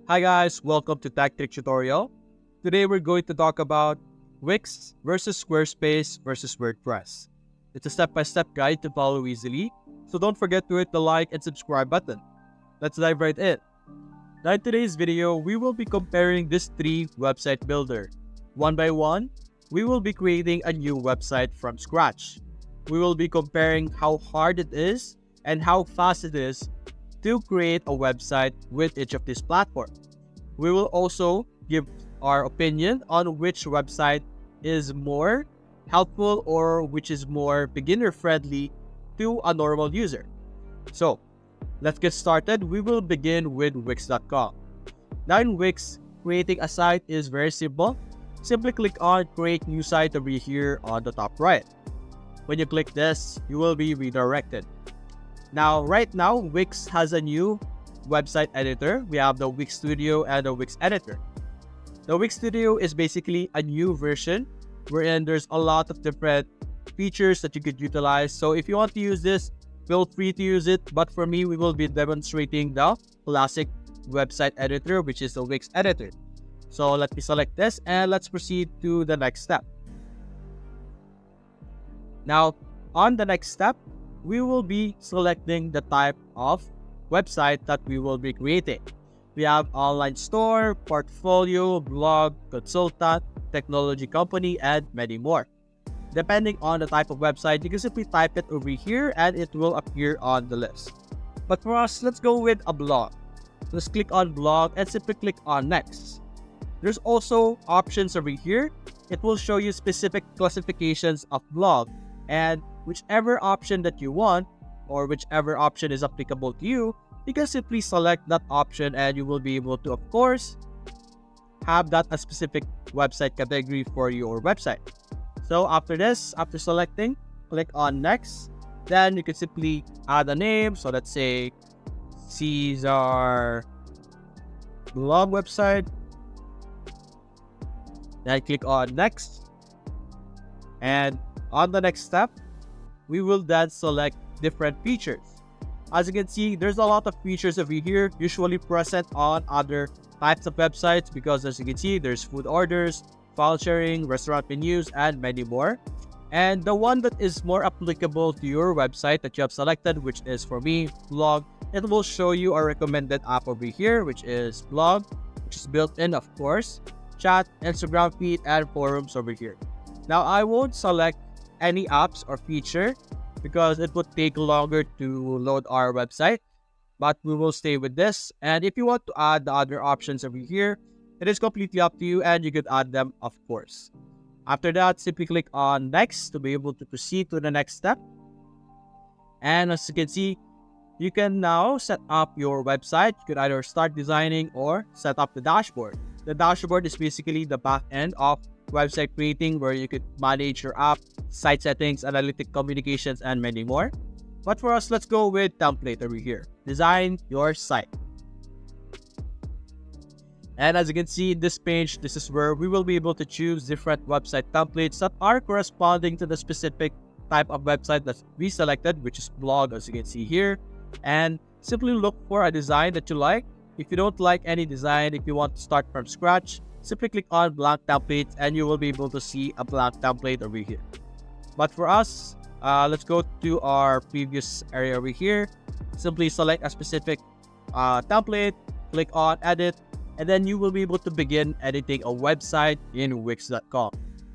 Hi guys, welcome to Tactic Tutorial. Today we're going to talk about Wix versus Squarespace versus WordPress. It's a step-by-step guide to follow easily, so don't forget to hit the like and subscribe button. Let's dive right in. Now in today's video, we will be comparing these three website builder. One by one, we will be creating a new website from scratch. We will be comparing how hard it is and how fast it is to create a website with each of these platforms. We will also give our opinion on which website is more helpful or which is more beginner friendly to a normal user. So let's get started. We will begin with Wix.com. Now in Wix, creating a site is very simple. Simply click on create new site over here on the top right. When you click this, you will be redirected. Right now, Wix has a new website editor. We have the Wix Studio and the Wix Editor. The Wix Studio is basically a new version wherein there's a lot of different features that you could utilize. So if you want to use this, feel free to use it. But for me, we will be demonstrating the classic website editor, which is the Wix Editor. So let me select this and let's proceed to the next step. Now, on the next step, we will be selecting the type of website that we will be creating. We have online store, portfolio, blog, consultant, technology company, and many more. Depending on the type of website, you can simply type it over here and it will appear on the list. But for us, let's go with a blog. Let's click on blog and simply click on next. There's also options over here. It will show you specific classifications of blog, and whichever option that you want or whichever option is applicable to you, you can simply select that option and you will be able to, of course, have that a specific website category for your website. So after this, after selecting, click on next. Then you can simply add a name. So let's say Caesar blog website. Then click on next. And on the next step, we will then select different features. As you can see, there's a lot of features over here, usually present on other types of websites because as you can see, there's food orders, file sharing, restaurant menus, and many more. And the one that is more applicable to your website that you have selected, which is for me, blog, it will show you a recommended app over here, which is blog, which is built in, of course, chat, Instagram feed, and forums over here. Now, I won't select any apps or feature because it would take longer to load our website, but we will stay with this. And if you want to add the other options over here, it is completely up to you and you could add them, of course. After that, simply click on next to be able to proceed to the next step. And as you can see, you can now set up your website. You could either start designing or set up the dashboard. The dashboard is basically the back end of website creating where you could manage your app, site settings, analytic communications, and many more. But for us, let's go with template over here. Design your site. And as you can see in this page, this is where we will be able to choose different website templates that are corresponding to the specific type of website that we selected, which is blog, as you can see here. And simply look for a design that you like. If you don't like any design, if you want to start from scratch, simply click on blank templates and you will be able to see a blank template over here. But for us, let's go to our previous area over here. Simply select a specific template, click on edit, and then you will be able to begin editing a website in Wix.com.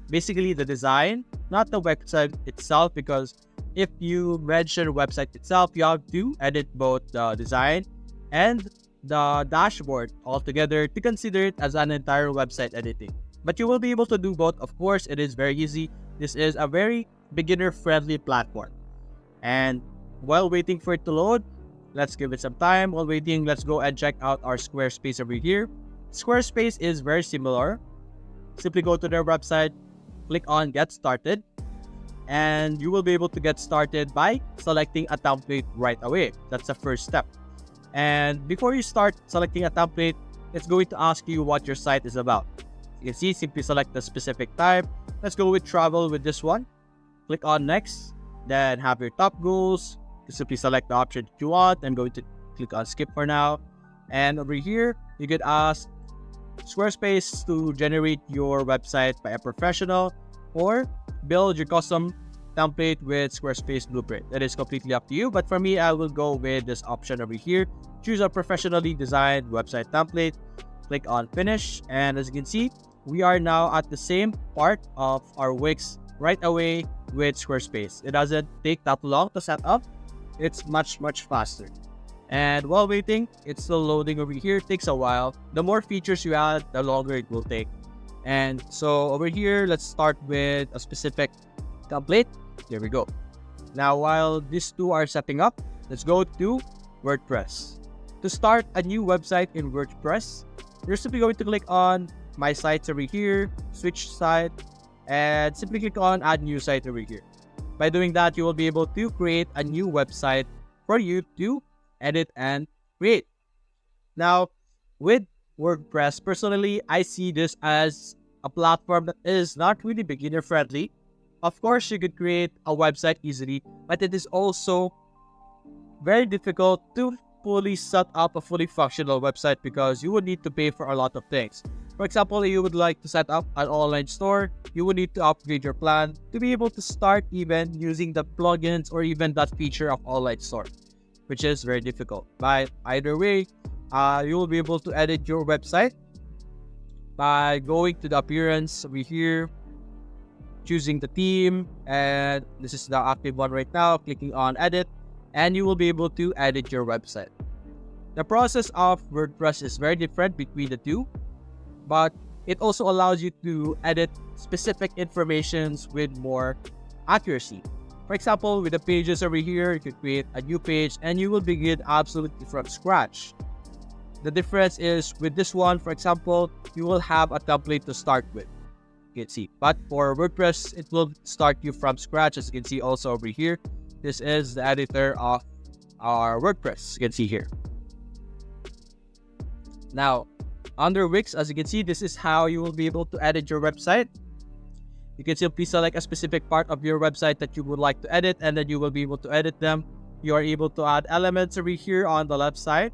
Basically the design, not the website itself, because if you mention website itself, you have to edit both the design and the dashboard altogether to consider it as an entire website editing. But you will be able to do both. Of course, it is very easy. This is a very beginner-friendly platform. And while waiting for it to load, let's give it some time. While waiting, let's go and check out our Squarespace over here. Squarespace is very similar. Simply go to their website, click on Get Started, and you will be able to get started by selecting a template right away. That's the first step. And before you start selecting a template, it's going to ask you what your site is about. You can see, simply select the specific type. Let's go with travel with this one. Click on next, then have your top goals. You simply select the option that you want. I'm going to click on skip for now. And over here, You could ask Squarespace to generate your website by a professional, or build your custom template with Squarespace Blueprint. That is completely up to you, but for me, I will go with this option over here. Choose a professionally designed website template, click on finish, and as you can see, we are now at the same part of our Wix right away with Squarespace. It doesn't take that long to set up. It's much faster. And while waiting, it's still loading over here. It takes a while. The more features you add, the longer it will take. And so over here, let's start with a specific template. There we go. Now, while these two are setting up, let's go to WordPress. To start a new website in WordPress, you're simply going to click on My Sites over here, Switch Site, and simply click on Add New Site over here. By doing that, you will be able to create a new website for you to edit and create. Now, with WordPress, personally, I see this as a platform that is not really beginner friendly. Of course, you could create a website easily, but it is also very difficult to fully set up a fully functional website because you would need to pay for a lot of things. For example, you would like to set up an online store, you would need to upgrade your plan to be able to start even using the plugins or even that feature of online store, which is very difficult. But either way, you will be able to edit your website by going to the appearance over here, choosing the theme, and this is the active one right now, clicking on edit, and you will be able to edit your website. The process of WordPress is very different between the two, but it also allows you to edit specific informations with more accuracy. For example, with the pages over here, you could create a new page and you will begin absolutely from scratch. The difference is with this one, for example, you will have a template to start with. You can see, but for WordPress, it will start you from scratch. As you can see also over here, this is the editor of our WordPress. You can see here. Now, under Wix, as you can see, this is how you will be able to edit your website. You can simply select a specific part of your website that you would like to edit, and then you will be able to edit them. You are able to add elements over here on the left side.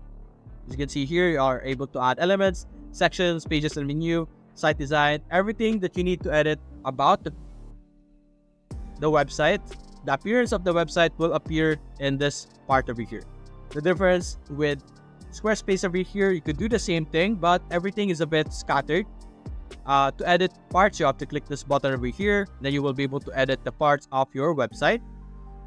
As you can see here, you are able to add elements, sections, pages and menu, site design, everything that you need to edit about the website. The appearance of the website will appear in this part over here. The difference with Squarespace over here, you could do the same thing, but everything is a bit scattered. To edit parts, you have to click this button over here. Then you will be able to edit the parts of your website.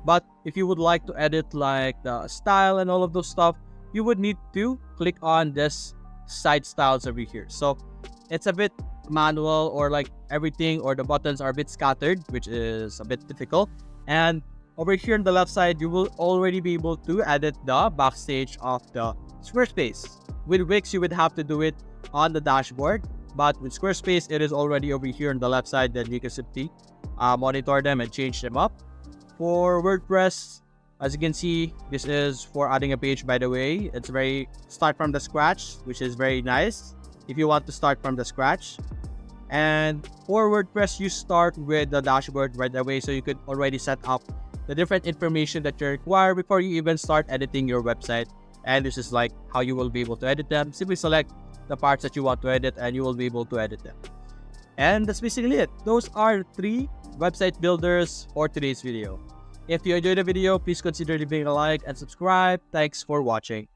But if you would like to edit like the style and all of those stuff, you would need to click on this site styles over here. So it's a bit manual, or like everything or the buttons are a bit scattered, which is a bit difficult. And over here on the left side, you will already be able to edit the backstage of the Squarespace. With Wix, you would have to do it on the dashboard, but with Squarespace, it is already over here on the left side. Then you can simply monitor them and change them up. For WordPress, as you can see, this is for adding a page, by the way. It's very start from the scratch, which is very nice if you want to start from the scratch. And for WordPress, you start with the dashboard right away, so you could already set up the different information that you require before you even start editing your website. And this is like how you will be able to edit them. Simply select the parts that you want to edit and you will be able to edit them. And that's basically it. Those are 3 website builders for today's video. If you enjoyed the video, please consider leaving a like and subscribe. Thanks for watching.